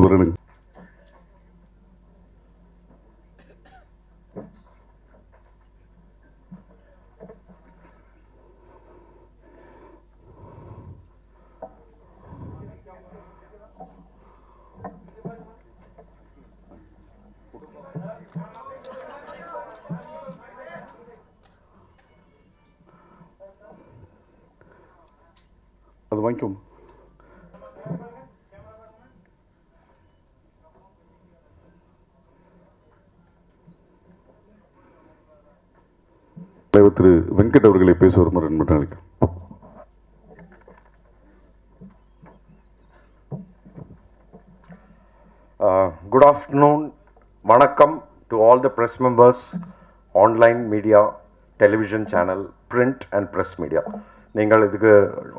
முரளிதரனுக்கு. அது வாங்கிக்கும். திரு வெங்கட் அவர்களை பேச வருமாறு என்பதை அழைக்கிறேன். Good afternoon, vanakkam to all the press members, online media, television channel, print and press media. நீங்கள் இதுக்கு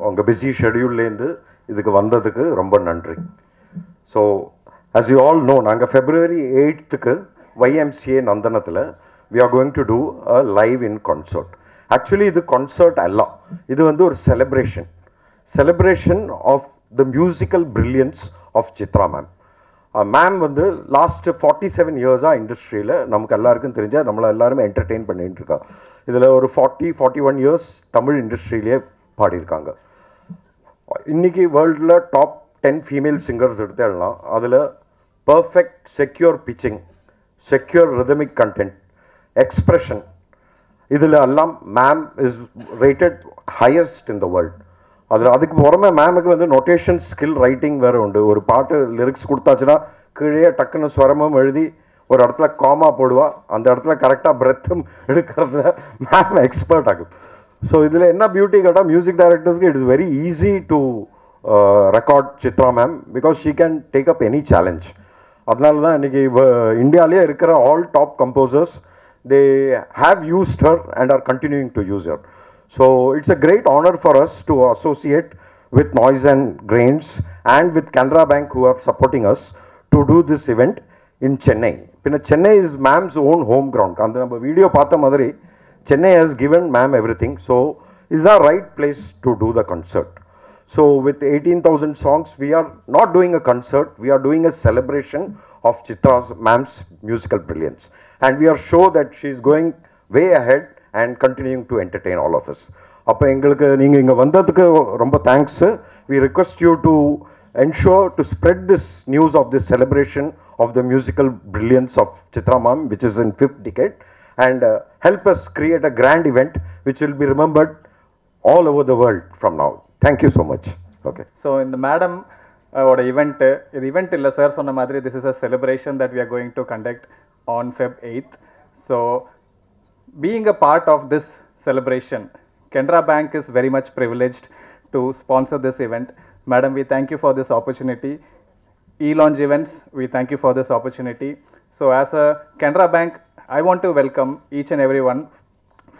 உங்கள் பிஸி ஷெடியூல்லேருந்து இதுக்கு வந்ததுக்கு ரொம்ப நன்றி. So as you all know, நாங்கள் February 8th YMCA நந்தனத்தில் we are going to do a live in concert. Actually இது concert அல்ல, இது வந்து ஒரு celebration of the musical brilliance of Chitra ma'am. Ma'am வந்து லாஸ்ட் 47 இயர்ஸாக இண்டஸ்ட்ரியில் நமக்கு எல்லாருக்கும் தெரிஞ்சால் நம்மளை எல்லாருமே என்டர்டெயின் பண்ணிட்டு இருக்கா. இதில் ஒரு 41 இயர்ஸ் தமிழ் இண்டஸ்ட்ரியிலே பாடியிருக்காங்க. இன்றைக்கி வேர்ல்டில் டாப் 10 ஃபீமேல் சிங்கர்ஸ் எடுத்துடலாம். அதில் perfect secure pitching, secure rhythmic content, expression, இதில் எல்லாம் ma'am is rated highest in the world. அதுக்கு புறமே மேமுக்கு வந்து நோட்டேஷன் ஸ்கில் ரைட்டிங் வேறு உண்டு. ஒரு பாட்டு லிரிக்ஸ் கொடுத்தாச்சுன்னா கீழே டக்குன்னு ஸ்வரமும் எழுதி ஒரு இடத்துல காமா போடுவா, அந்த இடத்துல கரெக்டாக பிரெத்தும் எடுக்கிறதுல மேம் எக்ஸ்பர்ட் ஆகும். ஸோ இதில் என்ன பியூட்டி கேட்டால் மியூசிக் டைரக்டர்ஸ்க்கு it is very easy to record Chitra ma'am because she can take up any challenge. அதனால தான் இன்றைக்கி இந்தியாவிலே இருக்கிற all top composers they have used her and are continuing to use her. So it's a great honor for us to associate with Noise and Grains and with Canara Bank who are supporting us to do this event in Chennai. Chennai is ma'am's own home ground. And the video paatha madari Chennai has given ma'am everything. So it's the right place to do the concert. So with 18,000 songs, we are not doing a concert, we are doing a celebration of Chitra's ma'am's musical brilliance. And we are sure that she is going way ahead and continuing to entertain all of us. அப்போ எங்களுக்கு நீங்கள் இங்கே வந்ததுக்கு ரொம்ப thanks. We request you to ensure to spread this news of this celebration of the musical brilliance of Chitra ma'am, which is in 5th decade, and help us create a grand event which will be remembered all over the world from now. Thank you so much. Okay. So in the madam oda event, இது event இல்ல sir சொன்ன மாதிரி this is a celebration that we are going to conduct on Feb 8th. So being a part of this celebration, Canara Bank is very much privileged to sponsor this event. Madam, we thank you for this opportunity. E-Launch Events, we thank you for this opportunity. So as a Canara Bank, I want to welcome each and everyone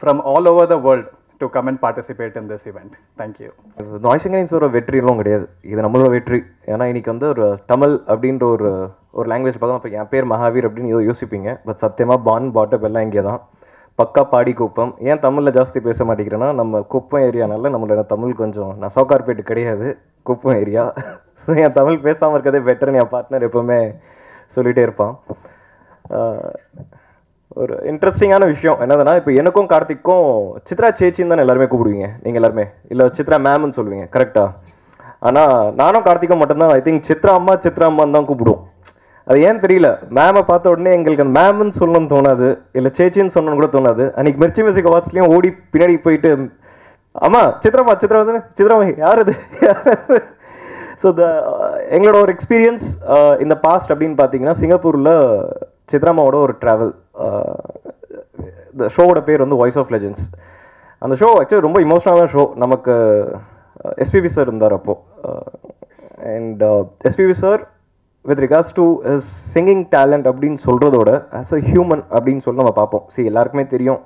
from all over the world to come and participate in this event. Thank you. Noise and grains ஒரு வெற்றியெல்லாம் கிடையாது, இது நம்மளோட வெற்றி. ஏன்னா இன்றைக்கி வந்து ஒரு தமிழ் அப்படின்ற ஒரு லாங்குவேஜ் பார்த்தா இப்போ என் பேர் மகாவீர் அப்படின்னு ஏதோ யோசிப்பீங்க. பட் சத்தியமாக பான் பாட்டப் எல்லாம் இங்கே தான். பக்கா பாடி குப்பம். ஏன் தமிழில் ஜாஸ்தி பேச மாட்டேங்கிறேன்னா நம்ம குப்பம் ஏரியானால நம்மளோட தமிழ் கொஞ்சம், நான் சோக்கார்பேட்டு கிடையாது, குப்பம் ஏரியா. ஸோ என் தமிழ் பேசாமல் இருக்கிறதே பெட்டர்னு என் பார்ட்னர் எப்போவுமே சொல்லிகிட்டே இருப்பான். ஒரு இன்ட்ரெஸ்டிங்கான விஷயம் என்னதுன்னா, இப்போ எனக்கும் கார்த்திக்கும் சித்ரா சேச்சின்னு தானே எல்லாருமே கூப்பிடுவீங்க நீங்கள் எல்லாருமே, இல்லை சித்ரா மேம்னு சொல்லுவீங்க கரெக்டாக. ஆனால் நானும் கார்த்திக்கும் மட்டும்தான் ஐ திங்க் சித்ரா அம்மான்னு தான் கூப்பிடுவோம். அது ஏன்னு தெரியல, மேமை பார்த்த உடனே எங்களுக்கு அந்த மேம்னு சொல்லணும்னு தோணாது, இல்லை சேச்சின்னு சொல்லணும்னு கூட தோணாது. அன்றைக்கி மிர்ச்சி மியூசிக் அவார்ட்ஸ்லேயும் ஓடி பின்னாடி போயிட்டு அம்மா சித்ராமா யார் இது. ஸோ எங்களோட ஒரு எக்ஸ்பீரியன்ஸ் இந்த பாஸ்ட் அப்படின்னு பார்த்தீங்கன்னா, சிங்கப்பூரில் சித்ராமாவோட ஒரு ட்ராவல். இந்த ஷோவோட பேர் வந்து வாய்ஸ் ஆஃப் லெஜெண்ட்ஸ். அந்த ஷோ ஆக்சுவலி ரொம்ப இமோஷனலான ஷோ. நமக்கு எஸ்பிபி சார் இருந்தார் அப்போது. And SPB sir with regards to singing talent அப்படின்னு சொல்கிறதோட ஆஸ் அ ஹியூமன் அப்படின்னு சொல்லி நம்ம பார்ப்போம். எல்லாருக்குமே தெரியும்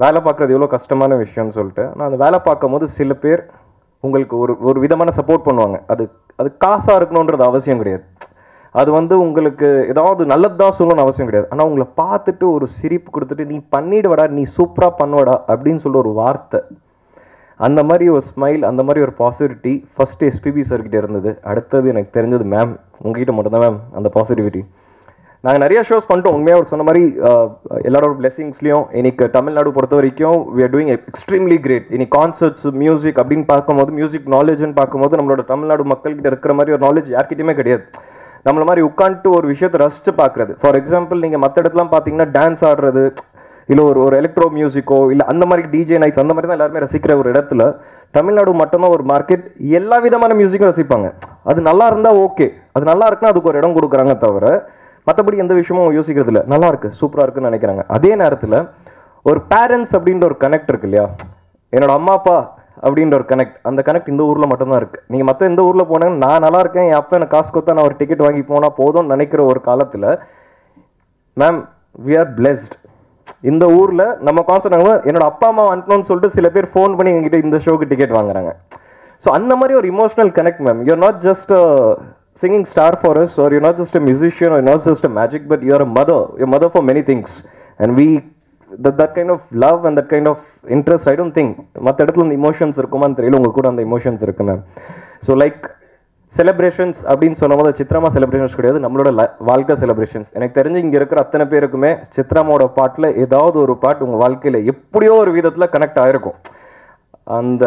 வேலை பார்க்குறது எவ்வளோ கஷ்டமான விஷயம்னு சொல்லிட்டு. நான் அந்த வேலை பார்க்கும் போது சில பேர் உங்களுக்கு ஒரு விதமான சப்போர்ட் பண்ணுவாங்க. அது காசாக இருக்கணுன்றது அவசியம் கிடையாது. அது வந்து உங்களுக்கு ஏதாவது நல்லது தான் சொல்லணும்னு அவசியம் கிடையாது. ஆனால் உங்களை பார்த்துட்டு ஒரு சிரிப்பு கொடுத்துட்டு நீ பண்ணிடுவடா, நீ சூப்பராக பண்ணுவடா அப்படின்னு சொல்ல ஒரு வார்த்தை, அந்த மாதிரி ஒரு ஸ்மைல், அந்த மாதிரி ஒரு பாசிட்டிவிட்டி ஃபஸ்ட்டு எஸ்பிபி சார்கிட்ட இருந்தது. அடுத்தது எனக்கு தெரிஞ்சது மேம், உங்ககிட்ட மட்டும்தான் மேம் அந்த பாசிட்டிவிட்டி. நாங்கள் நிறைய ஷோஸ் பண்ணிட்டோம். உண்மையாக அவர் சொன்ன மாதிரி எல்லாரோட பிளெஸிங்ஸ்லையும் இன்னைக்கு தமிழ்நாடு பொறுத்த வரைக்கும் we are doing extremely great. இன்னைக்கு கான்சர்ட்ஸ், மியூசிக் அப்படின்னு பார்க்கும்போது, மியூசிக் நாலேஜ்னு பார்க்கும்போது நம்மளோட தமிழ்நாடு மக்கள்கிட்ட இருக்கிற மாதிரி ஒரு நாலேஜ் யார்கிட்டயுமே கிடையாது. நம்மள மாதிரி உட்காந்துட்டு ஒரு விஷயத்தை ரசித்து பார்க்குறது. ஃபார் எக்ஸாம்பிள் நீங்கள் மற்ற இடத்துலாம் பார்த்தீங்கன்னா டான்ஸ் ஆடுறது, இல்லை ஒரு எலக்ட்ரோ மியூசிக்கோ, இல்லை அந்த மாதிரி டிஜே நைட்ஸ், அந்த மாதிரி தான் எல்லாருமே ரசிக்கிற ஒரு இடத்துல தமிழ்நாடு மட்டும்தான் ஒரு மார்க்கெட். எல்லா விதமான மியூசிக்கும் ரசிப்பாங்க. அது நல்லா இருந்தால் ஓகே, அது நல்லா இருக்குன்னா அதுக்கு ஒரு இடம் கொடுக்குறாங்க தவிர மற்றபடி எந்த விஷயமும் யோசிக்கிறது இல்லை. நல்லா இருக்கு, சூப்பராக இருக்குன்னு நினைக்கிறாங்க. அதே நேரத்தில் ஒரு பேரண்ட்ஸ் அப்படின்ற ஒரு கனெக்ட் இருக்கு இல்லையா, என்னோட அம்மா அப்பா அப்படின்ற ஒரு கனெக்ட், அந்த கனெக்ட் இந்த ஊரில் மட்டும்தான் இருக்குது. நீங்கள் மற்ற எந்த ஊரில் போனாங்க நான் நல்லா இருக்கேன், என் அப்பா எனக்கு காசு கொடுத்தா நான் ஒரு டிக்கெட் வாங்கி போனால் போதும்னு நினைக்கிற ஒரு காலத்தில் மேம் வி ஆர் பிளெஸ்ட். இந்த ஊரில் நம்ம கான்சர்ட் என்னோட அப்பா அம்மா அனுப்பணும்னு சொல்லிட்டு சில பேர் ஃபோன் பண்ணி எங்ககிட்ட இந்த ஷோக்கு டிக்கெட் வாங்குறாங்க. ஸோ அந்த மாதிரி ஒரு emotional connect ma'am. You're not just singing star for us, or you're not just a musician, or you're not just a magic, but you're a mother. You're a mother for many things. And we, that kind of love and that kind of interest, I don't think மற்ற இடத்துல இந்த emotions இருக்குமான்னு தெரியல, உங்க கூட அந்த emotions இருக்கு ma'am. So like celebrations அப்படின்னு சொன்னபோது சித்ராமா செலிப்ரேஷன்ஸ் கிடையாது, நம்மளோட வாழ்க்கை செலிப்ரேஷன்ஸ். எனக்கு தெரிஞ்சு இங்கே இருக்கிற அத்தனை பேருக்குமே சித்ராமாவோட பாட்டில் ஏதாவது ஒரு பாட்டு உங்கள் வாழ்க்கையில் எப்படியோ ஒரு விதத்தில் கனெக்ட் ஆகிருக்கும். அந்த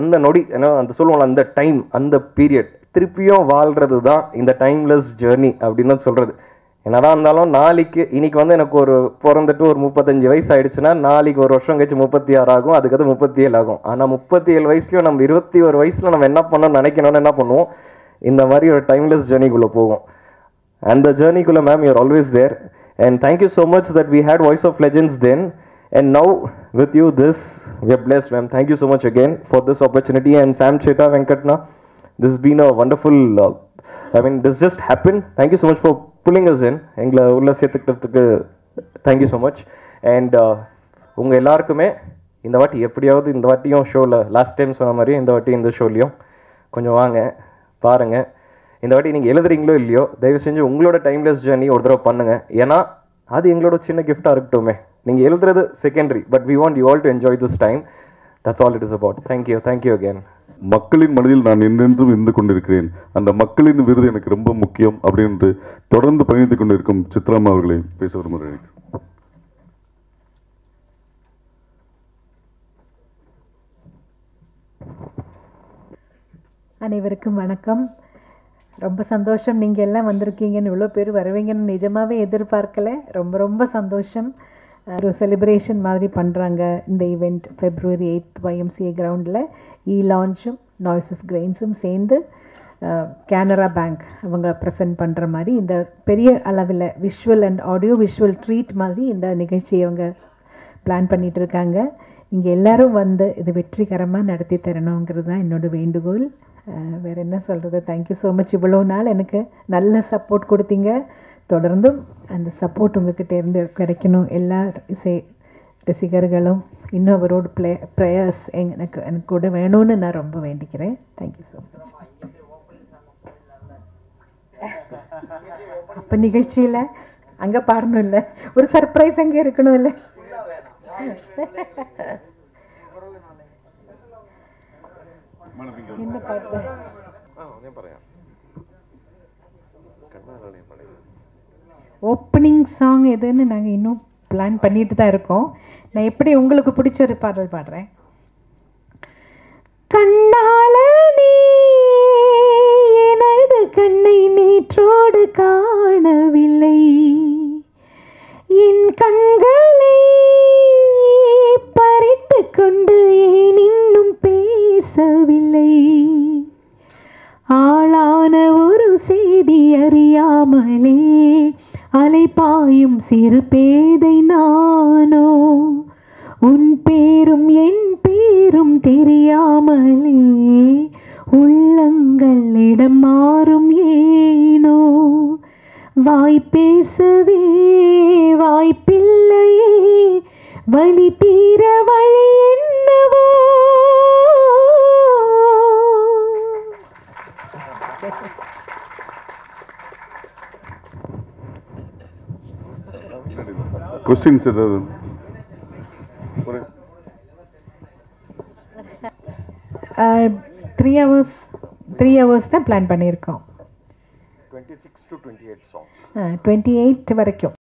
அந்த நொடி, ஏன்னா அந்த சொல்லுவாங்க அந்த டைம், அந்த பீரியட் திருப்பியும் வாழ்கிறது தான் இந்த டைம்லெஸ் ஜேர்னி அப்படின்னு தான் சொல்கிறது. என்னதான் இருந்தாலும் நாளைக்கு இன்னைக்கு வந்து எனக்கு ஒரு பிறந்துட்டு ஒரு 35 வயசு ஆயிடுச்சுன்னா நாளைக்கு ஒரு வருஷம் கழிச்சு 36 ஆகும், அதுக்கடுத்து 37 ஆகும். ஆனால் 37 வயசுலையும் நம்ம 21 வயசில் நம்ம என்ன பண்ணணும்னு நினைக்கணும்னு என்ன பண்ணுவோம், இந்த மாதிரி ஒரு டைம்லெஸ் ஜேர்னிக்குள்ளே போகும். அந்த ஜேர்னிக்குள்ளே ma'am you are always there. And thank you so much that we had voice of legends then. And now with you this, we are blessed ma'am. Thank you so much again for this opportunity. And Sam Cheta Venkatna, this has been a wonderful, I mean this just happened. Thank you so much for pulling us in. Engla ulla sethukku thank you so much. And unga ellarkume இந்த வாட்டி எப்படியாவது இந்த வாட்டியும் ஷோவில் last time சொன்ன மாதிரி இந்த வாட்டி இந்த ஷோலையும் கொஞ்சம் வாங்க பாருங்கள். இந்த வாட்டி நீங்கள் எழுதுறீங்களோ இல்லையோ தயவு செஞ்சு உங்களோட டைம்லெஸ் ஜேர்னி ஒரு தடவை பண்ணுங்கள். ஏன்னா அது எங்களோட சின்ன கிஃப்டாக இருக்கட்டுமே. நீங்கள் எழுதுறது secondary, but we want you all to enjoy this time. That's all it is about. Thank you, thank you again. மக்களின் மனதில் நான் என்றென்றும் இருந்து கொண்டிருக்கிறேன், அந்த மக்களின் விருது எனக்கு ரொம்ப முக்கியம் அப்படின்னு தொடர்ந்து பயணித்துக் கொண்டிருக்கும் சித்ராமா அவர்களை பேச விரும்புகிறேன். அனைவருக்கும் வணக்கம். ரொம்ப சந்தோஷம் நீங்கள் எல்லாம் வந்திருக்கீங்கன்னு, இவ்வளோ பேர் வருவீங்கன்னு நிஜமாகவே எதிர்பார்க்கல. ரொம்ப ரொம்ப சந்தோஷம். ஒரு செலிப்ரேஷன் மாதிரி பண்ணுறாங்க இந்த ஈவெண்ட். February 8th YMCA கிரவுண்டில் லான்ச்சும் நாய்ஸ் ஆஃப் கிரெயின்ஸும் சேர்ந்து கேனரா பேங்க் அவங்க ப்ரெசென்ட் பண்ணுற மாதிரி இந்த பெரிய அளவில் visual and audio visual treat மாதிரி இந்த நிகழ்ச்சியை அவங்க பிளான் பண்ணிகிட்டு இருக்காங்க. இங்கே எல்லோரும் வந்து இது வெற்றிகரமாக நடத்தி தரணுங்கிறது தான் என்னோடய வேண்டுகோள். வேறு என்ன சொல்கிறது. Thank you so much. இவ்வளோ நாள் எனக்கு நல்ல சப்போர்ட் கொடுத்தீங்க. தொடர்ந்தும் அந்த சப்போர்ட் உங்ககிட்ட இருந்து கிடைக்கணும். எல்லா ரசிகர்களும் இன்னும் அவரோட ப்ரேயர்ஸ் எனக்கு கூட வேணும்னு நான் ரொம்ப வேண்டிக்கிறேன். Thank you so much. அப்போ நிகழ்ச்சியில் அங்கே பாடணும் இல்லை, ஒரு சர்ப்ரைஸ் அங்கே இருக்கணும் இல்லை. என்ன பாட்டு? ஓப்பனிங் சாங் எதுன்னு நாங்கள் இன்னும் பிளான் பண்ணிட்டு தான் இருக்கோம். நான் எப்படி உங்களுக்கு பிடிச்ச ஒரு பாடல் பாடுறேன். கண்ணால நீ எனது கண்ணை நேற்றோடு காணவில்லை, என் கண்களை பறித்து கொண்டு ஏன் இன்னும் பேசவில்லை, ஆளான ஒரு செய்தி அறியாமலே அலைபாயும் சிறு பேதை நானோ, உன் பேரும் என் பேரும் தெரியாமலே உள்ளங்கள் இடம் மாறும் ஏனோ, வாய் பேசவே வாய்ப்பில்லையே வலி தீர வழி என்னவோ. கொஸ்டின்ஸ் ஏதாவது? த்ரீ ஹவர்ஸ் தான் பிளான் பண்ணியிருக்கோம். 26 to 28 songs. 28 வரைக்கும்.